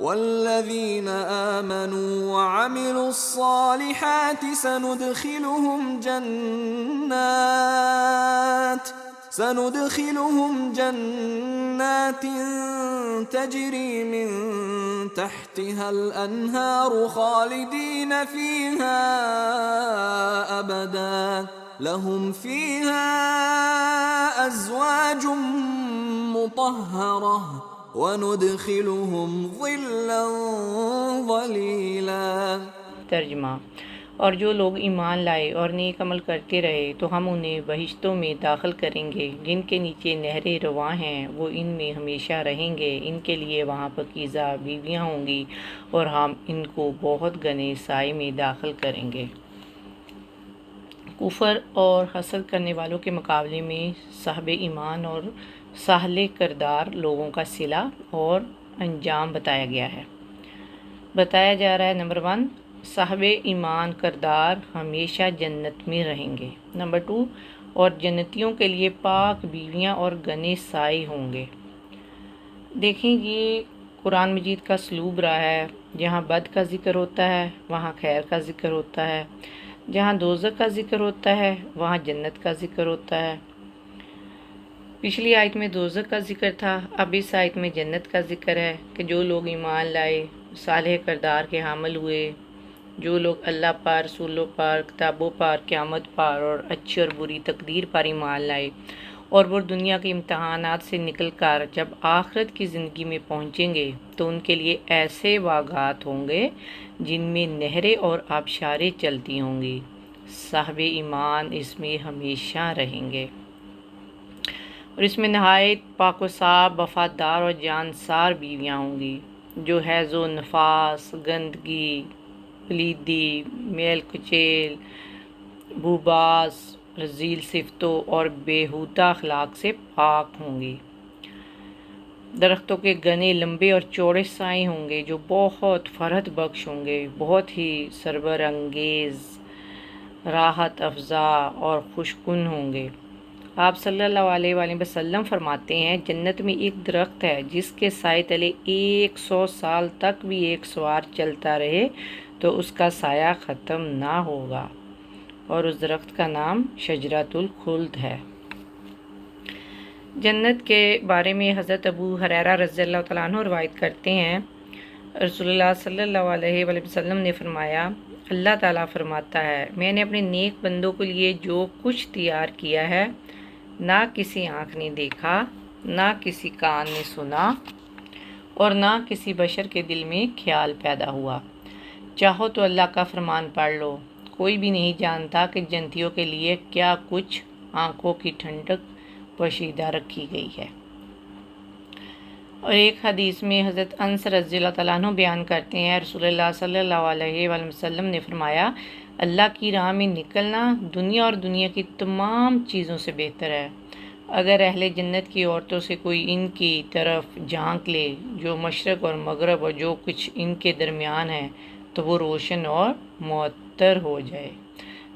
والذين آمنوا وعملوا الصالحات سندخلهم جنات تجري من تحتها الأنهار خالدين فيها أبدا لهم فيها أزواج مطهرة وندخلهم ظلا ظليلا۔ ترجمہ: اور جو لوگ ایمان لائے اور نیک عمل کرتے رہے تو ہم انہیں بہشتوں میں داخل کریں گے جن کے نیچے نہریں رواں ہیں، وہ ان میں ہمیشہ رہیں گے، ان کے لیے وہاں پاکیزہ بیویاں ہوں گی اور ہم ان کو بہت گھنے سائے میں داخل کریں گے۔ کفر اور حسد کرنے والوں کے مقابلے میں صاحب ایمان اور صالح کردار لوگوں کا صلہ اور انجام بتایا گیا ہے۔ بتایا جا رہا ہے نمبر 1، صاحب ایمان کردار ہمیشہ جنت میں رہیں گے۔ نمبر 2، اور جنتیوں کے لیے پاک بیویاں اور گھنے سائے ہوں گے۔ دیکھیں، یہ قرآن مجید کا اسلوب رہا ہے، جہاں بد کا ذکر ہوتا ہے وہاں خیر کا ذکر ہوتا ہے، جہاں دوزخ کا ذکر ہوتا ہے وہاں جنت کا ذکر ہوتا ہے۔ پچھلی آیت میں دوزخ کا ذکر تھا، اب اس آیت میں جنت کا ذکر ہے کہ جو لوگ ایمان لائے، صالح کردار کے حامل ہوئے، جو لوگ اللہ پر، رسولوں پر، کتابوں پر، قیامت پر اور اچھی اور بری تقدیر پر ایمان لائے، اور وہ دنیا کے امتحانات سے نکل کر جب آخرت کی زندگی میں پہنچیں گے تو ان کے لیے ایسے باغات ہوں گے جن میں نہریں اور آبشاریں چلتی ہوں گی۔ صاحب ایمان اس میں ہمیشہ رہیں گے، اور اس میں نہایت پاک و صاف، وفادار اور جانسار بیویاں ہوں گی جو حیض و نفاس، گندگی، پلیدی، میل کچیل، بوباس، رذیل صفتوں اور بیہودہ اخلاق سے پاک ہوں گی۔ درختوں کے گھنے، لمبے اور چوڑے سائے ہوں گے جو بہت فرحت بخش ہوں گے، بہت ہی سرور انگیز، راحت افزا اور خوشگن ہوں گے۔ آپ صلی اللہ علیہ وآلہ وسلم فرماتے ہیں، جنت میں ایک درخت ہے جس کے سائے تلے 100 سال تک بھی ایک سوار چلتا رہے تو اس کا سایہ ختم نہ ہوگا، اور اس درخت کا نام شجرۃ الخلد ہے۔ جنت کے بارے میں حضرت ابو ہریرہ رضی اللہ تعالیٰ عنہ روایت کرتے ہیں، رسول اللہ صلی اللہ علیہ وآلہ وسلم نے فرمایا، اللہ تعالیٰ فرماتا ہے، میں نے اپنے نیک بندوں کے لیے جو کچھ تیار کیا ہے نہ کسی آنکھ نے دیکھا، نہ کسی کان نے سنا، اور نہ کسی بشر کے دل میں خیال پیدا ہوا۔ چاہو تو اللہ کا فرمان پڑھ لو، کوئی بھی نہیں جانتا کہ جنتیوں کے لیے کیا کچھ آنکھوں کی ٹھنڈک پوشیدہ رکھی گئی ہے۔ اور ایک حدیث میں حضرت انس رضی اللہ تعالیٰ عنہ بیان کرتے ہیں، رسول اللہ صلی اللہ علیہ وآلہ وسلم نے فرمایا، اللہ کی راہ میں نکلنا دنیا اور دنیا کی تمام چیزوں سے بہتر ہے۔ اگر اہل جنت کی عورتوں سے کوئی ان کی طرف جھانک لے جو مشرق اور مغرب اور جو کچھ ان کے درمیان ہے تو وہ روشن اور معطر ہو جائے،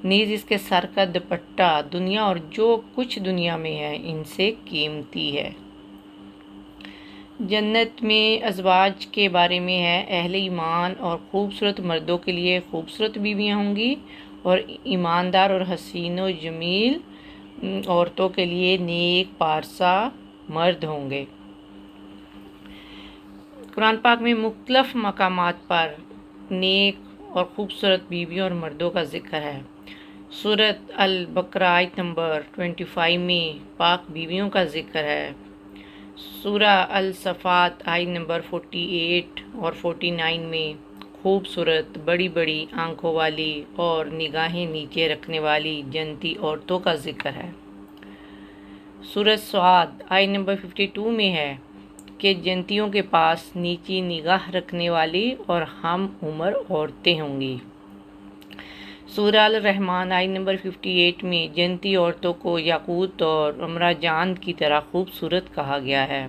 نیز اس کے سر کا دوپٹہ دنیا اور جو کچھ دنیا میں ہے ان سے قیمتی ہے۔ جنت میں ازواج کے بارے میں ہے، اہل ایمان اور خوبصورت مردوں کے لیے خوبصورت بیویاں ہوں گی، اور ایماندار اور حسین و جمیل عورتوں کے لیے نیک پارسا مرد ہوں گے۔ قرآن پاک میں مختلف مقامات پر نیک اور خوبصورت بیویوں اور مردوں کا ذکر ہے۔ سورۃ البقرہ آیت نمبر 25 میں پاک بیویوں کا ذکر ہے۔ سورہ الصفات آیت نمبر 48 اور 49 میں خوبصورت، بڑی بڑی آنکھوں والی اور نگاہیں نیچے رکھنے والی جنتی عورتوں کا ذکر ہے۔ سورہ صاد آیت نمبر 52 میں ہے کہ جنتیوں کے پاس نیچی نگاہ رکھنے والی اور ہم عمر عورتیں ہوں گی۔ سورہ الرحمن آیت نمبر 58 میں جنتی عورتوں کو یاقوت اور امراجان کی طرح خوبصورت کہا گیا ہے۔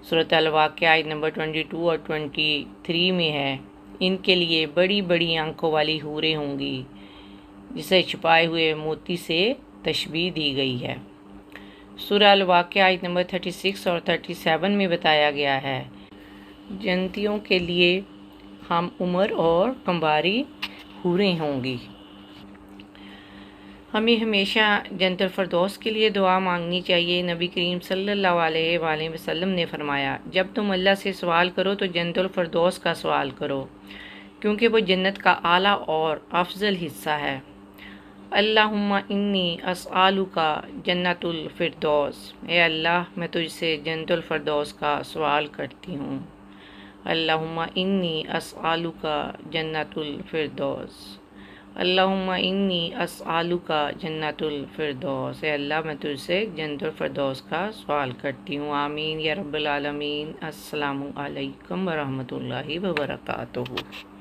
سورۃ الواقعہ آیت نمبر 22 اور 23 میں ہے، ان کے لیے بڑی بڑی آنکھوں والی حوریں ہوں گی جسے چھپائے ہوئے موتی سے تشبیہ دی گئی ہے۔ سورہ الواقعہ آیت نمبر 36 اور 37 میں بتایا گیا ہے جنتیوں کے لیے ہم عمر اور کمباری حوریں ہوں گی۔ ہمیں ہمیشہ جنت الفردوس کے لیے دعا مانگنی چاہیے۔ نبی کریم صلی اللہ علیہ وآلہ وسلم نے فرمایا جب تم اللہ سے سوال کرو تو جنت الفردوس کا سوال کرو، کیونکہ وہ جنت کا اعلیٰ اور افضل حصہ ہے۔ اللہم انی اسألک جنت الفردوس، اے اللہ میں تجھ سے جنت الفردوس کا سوال کرتی ہوں۔ اللہم انی اسألک جنت الفردوس، اللہم انی اسألک جنت الفردوس، اے اللہ میں تجھ سے جنت الفردوس کا سوال کرتی ہوں۔ آمین یا رب العالمین۔ السلام علیکم ورحمۃ اللہ وبرکاتہ۔